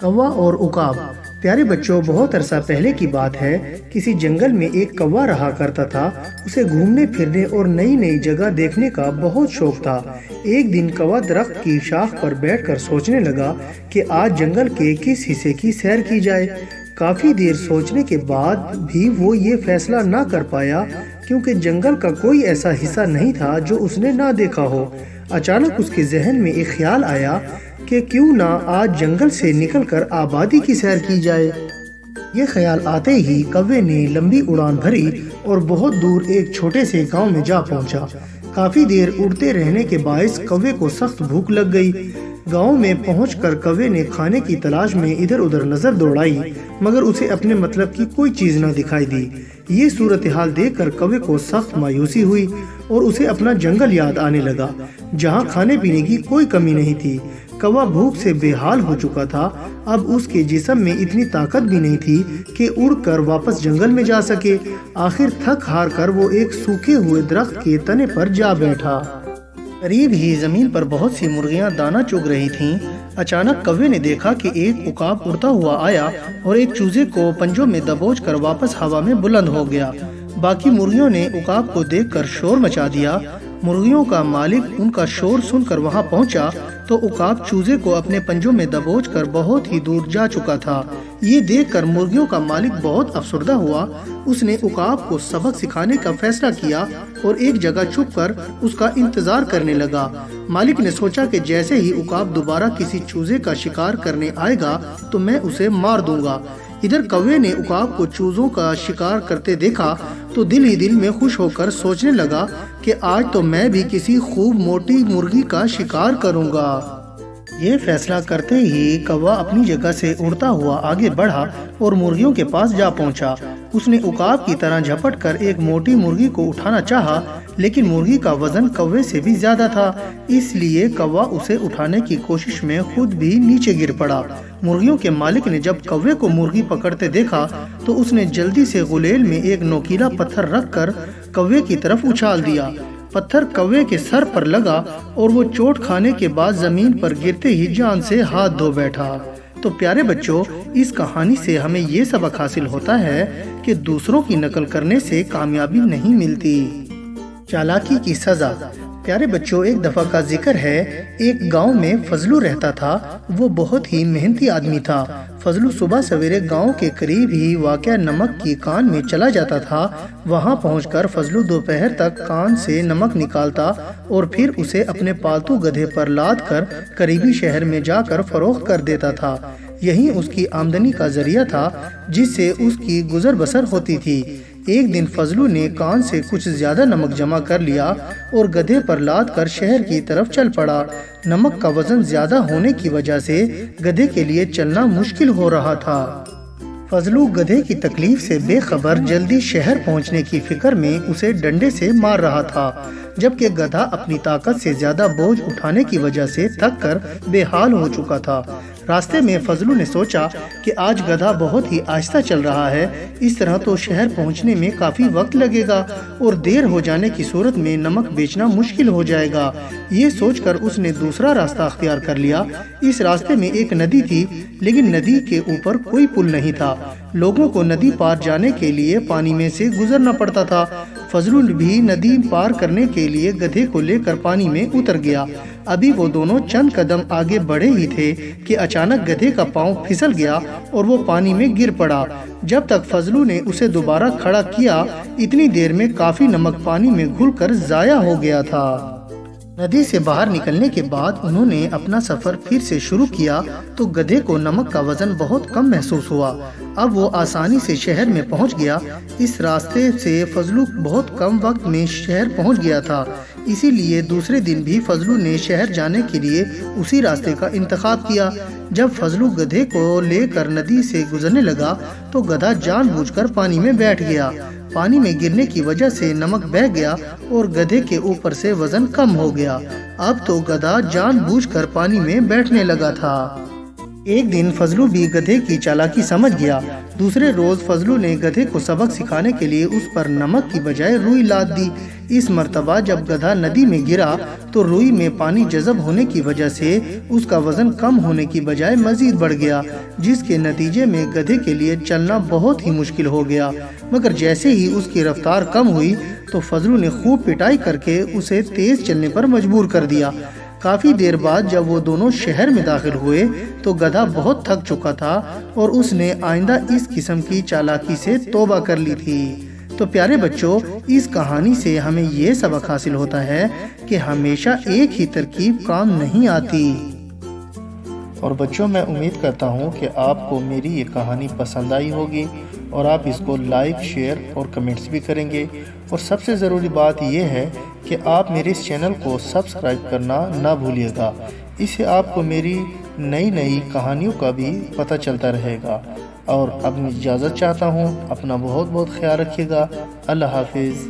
کوا اور عقاب۔ پیارے بچوں، بہت عرصہ پہلے کی بات ہے، کسی جنگل میں ایک کوا رہا کرتا تھا۔ اسے گھومنے پھرنے اور نئی نئی جگہ دیکھنے کا بہت شوق تھا۔ ایک دن کوا درخت کی شاخ پر بیٹھ کر سوچنے لگا کہ آج جنگل کے کس حصے کی سیر کی جائے۔ کافی دیر سوچنے کے بعد بھی وہ یہ فیصلہ نہ کر پایا، کیونکہ جنگل کا کوئی ایسا حصہ نہیں تھا جو اس نے نہ دیکھا ہو۔ اچانک اس کے ذہن میں ایک خیال آیا کہ کیوں نہ آج جنگل سے نکل کر آبادی کی سیر کی جائے۔ یہ خیال آتے ہی کوے نے لمبی اڑان بھری اور بہت دور ایک چھوٹے سے گاؤں میں جا پہنچا۔ کافی دیر اڑتے رہنے کے باعث کوے کو سخت بھوک لگ گئی۔ گاؤں میں پہنچ کر کوے نے کھانے کی تلاش میں ادھر ادھر نظر دوڑائی، مگر اسے اپنے مطلب کی کوئی چیز نہ دکھائی دی۔ یہ صورتحال دیکھ کر کوے کو سخت مایوسی ہوئی اور اسے اپنا جنگل یاد آنے لگا، جہاں کھانے پینے کی کوئی کمی نہیں تھی۔ کوا بھوک سے بے حال ہو چکا تھا۔ اب اس کے جسم میں اتنی طاقت بھی نہیں تھی کہ اڑ کر واپس جنگل میں جا سکے۔ آخر تھک ہار کر وہ ایک سوکھے ہوئے درخت کے تنے پر جا بیٹھا۔ قریب ہی زمین پر بہت سی مرغیاں دانا چگ رہی تھیں۔ اچانک کوے نے دیکھا کہ ایک عقاب اڑتا ہوا آیا اور ایک چوزے کو پنجوں میں دبوچ کر واپس ہوا میں بلند ہو گیا۔ باقی مرغیوں نے عقاب کو دیکھ کر شور مچا دیا۔ مرغیوں کا مالک ان کا شور سن کر وہاں پہنچا تو عقاب چوزے کو اپنے پنجوں میں دبوچ کر بہت ہی دور جا چکا تھا۔ یہ دیکھ کر مرغیوں کا مالک بہت افسردہ ہوا۔ اس نے عقاب کو سبق سکھانے کا فیصلہ کیا اور ایک جگہ چھپ کر اس کا انتظار کرنے لگا۔ مالک نے سوچا کہ جیسے ہی عقاب دوبارہ کسی چوزے کا شکار کرنے آئے گا تو میں اسے مار دوں گا۔ ادھر کوے نے عقاب کو چوزوں کا شکار کرتے دیکھا تو دل ہی دل میں خوش ہو کر سوچنے لگا کہ آج تو میں بھی کسی خوب موٹی مرغی کا شکار کروں گا۔ یہ فیصلہ کرتے ہی کوا اپنی جگہ سے اڑتا ہوا آگے بڑھا اور مرغیوں کے پاس جا پہنچا۔ اس نے عقاب کی طرح جھپٹ کر ایک موٹی مرغی کو اٹھانا چاہا، لیکن مرغی کا وزن کوے سے بھی زیادہ تھا، اس لیے کوا اسے اٹھانے کی کوشش میں خود بھی نیچے گر پڑا۔ مرغیوں کے مالک نے جب کوے کو مرغی پکڑتے دیکھا تو اس نے جلدی سے غلیل میں ایک نوکیلا پتھر رکھ کر کوے کی طرف اچھال دیا۔ پتھر کوے کے سر پر لگا اور وہ چوٹ کھانے کے بعد زمین پر گرتے ہی جان سے ہاتھ دھو بیٹھا۔ تو پیارے بچوں، اس کہانی سے ہمیں یہ سبق حاصل ہوتا ہے کہ دوسروں کی نقل کرنے سے کامیابی نہیں ملتی۔ چالاکی کی سزا۔ پیارے بچوں، ایک دفعہ کا ذکر ہے، ایک گاؤں میں فضلو رہتا تھا۔ وہ بہت ہی محنتی آدمی تھا۔ فضلو صبح سویرے گاؤں کے قریب ہی واقع نمک کی کان میں چلا جاتا تھا۔ وہاں پہنچ کر فضلو دوپہر تک کان سے نمک نکالتا اور پھر اسے اپنے پالتو گدھے پر لاد کر قریبی شہر میں جا کر فروخت کر دیتا تھا۔ یہی اس کی آمدنی کا ذریعہ تھا، جس سے اس کی گزر بسر ہوتی تھی۔ ایک دن فضلو نے کان سے کچھ زیادہ نمک جمع کر لیا اور گدھے پر لاد کر شہر کی طرف چل پڑا۔ نمک کا وزن زیادہ ہونے کی وجہ سے گدھے کے لیے چلنا مشکل ہو رہا تھا۔ فضلو گدھے کی تکلیف سے بے خبر جلدی شہر پہنچنے کی فکر میں اسے ڈنڈے سے مار رہا تھا، جبکہ گدھا اپنی طاقت سے زیادہ بوجھ اٹھانے کی وجہ سے تھک کر بے حال ہو چکا تھا۔ راستے میں فضلو نے سوچا کہ آج گدھا بہت ہی آہستہ چل رہا ہے، اس طرح تو شہر پہنچنے میں کافی وقت لگے گا اور دیر ہو جانے کی صورت میں نمک بیچنا مشکل ہو جائے گا۔ یہ سوچ کر اس نے دوسرا راستہ اختیار کر لیا۔ اس راستے میں ایک ندی تھی، لیکن ندی کے اوپر کوئی پل نہیں تھا۔ لوگوں کو ندی پار جانے کے لیے پانی میں سے گزرنا پڑتا تھا۔ فضلو بھی ندی پار کرنے کے لیے گدھے کو لے کر پانی میں اتر گیا۔ ابھی وہ دونوں چند قدم آگے بڑھے ہی تھے کہ اچانک گدھے کا پاؤں پھسل گیا اور وہ پانی میں گر پڑا۔ جب تک فضلو نے اسے دوبارہ کھڑا کیا، اتنی دیر میں کافی نمک پانی میں گھل کر ضائع ہو گیا تھا۔ ندی سے باہر نکلنے کے بعد انہوں نے اپنا سفر پھر سے شروع کیا تو گدھے کو نمک کا وزن بہت کم محسوس ہوا۔ اب وہ آسانی سے شہر میں پہنچ گیا۔ اس راستے سے فضلو بہت کم وقت میں شہر پہنچ گیا تھا، اسی لیے دوسرے دن بھی فضلو نے شہر جانے کے لیے اسی راستے کا انتخاب کیا۔ جب فضلو گدھے کو لے کر ندی سے گزرنے لگا تو گدھا جان بوجھ کر پانی میں بیٹھ گیا۔ پانی میں گرنے کی وجہ سے نمک بہہ گیا اور گدھے کے اوپر سے وزن کم ہو گیا۔ اب تو گدھا جان بوجھ کر پانی میں بیٹھنے لگا تھا۔ ایک دن فضلو بھی گدھے کی چالاکی سمجھ گیا۔ دوسرے روز فضلو نے گدھے کو سبق سکھانے کے لیے اس پر نمک کی بجائے روئی لاد دی۔ اس مرتبہ جب گدھا ندی میں گرا تو روئی میں پانی جذب ہونے کی وجہ سے اس کا وزن کم ہونے کی بجائے مزید بڑھ گیا، جس کے نتیجے میں گدھے کے لیے چلنا بہت ہی مشکل ہو گیا۔ مگر جیسے ہی اس کی رفتار کم ہوئی تو فضلو نے خوب پٹائی کر کے اسے تیز چلنے پر مجبور کر دیا۔ کافی دیر بعد جب وہ دونوں شہر میں داخل ہوئے تو گدھا بہت تھک چکا تھا اور اس نے آئندہ اس قسم کی چالاکی سے توبہ کر لی تھی۔ تو پیارے بچوں، اس کہانی سے ہمیں یہ سبق حاصل ہوتا ہے کہ ہمیشہ ایک ہی ترکیب کام نہیں آتی۔ اور بچوں، میں امید کرتا ہوں کہ آپ کو میری یہ کہانی پسند آئی ہوگی اور آپ اس کو لائک، شیئر اور کمنٹس بھی کریں گے۔ اور سب سے ضروری بات یہ ہے کہ آپ میرے اس چینل کو سبسکرائب کرنا نہ بھولیے گا، اس سے آپ کو میری نئی کہانیوں کا بھی پتہ چلتا رہے گا۔ اور اب میں اجازت چاہتا ہوں، اپنا بہت خیال رکھیے گا۔ اللہ حافظ۔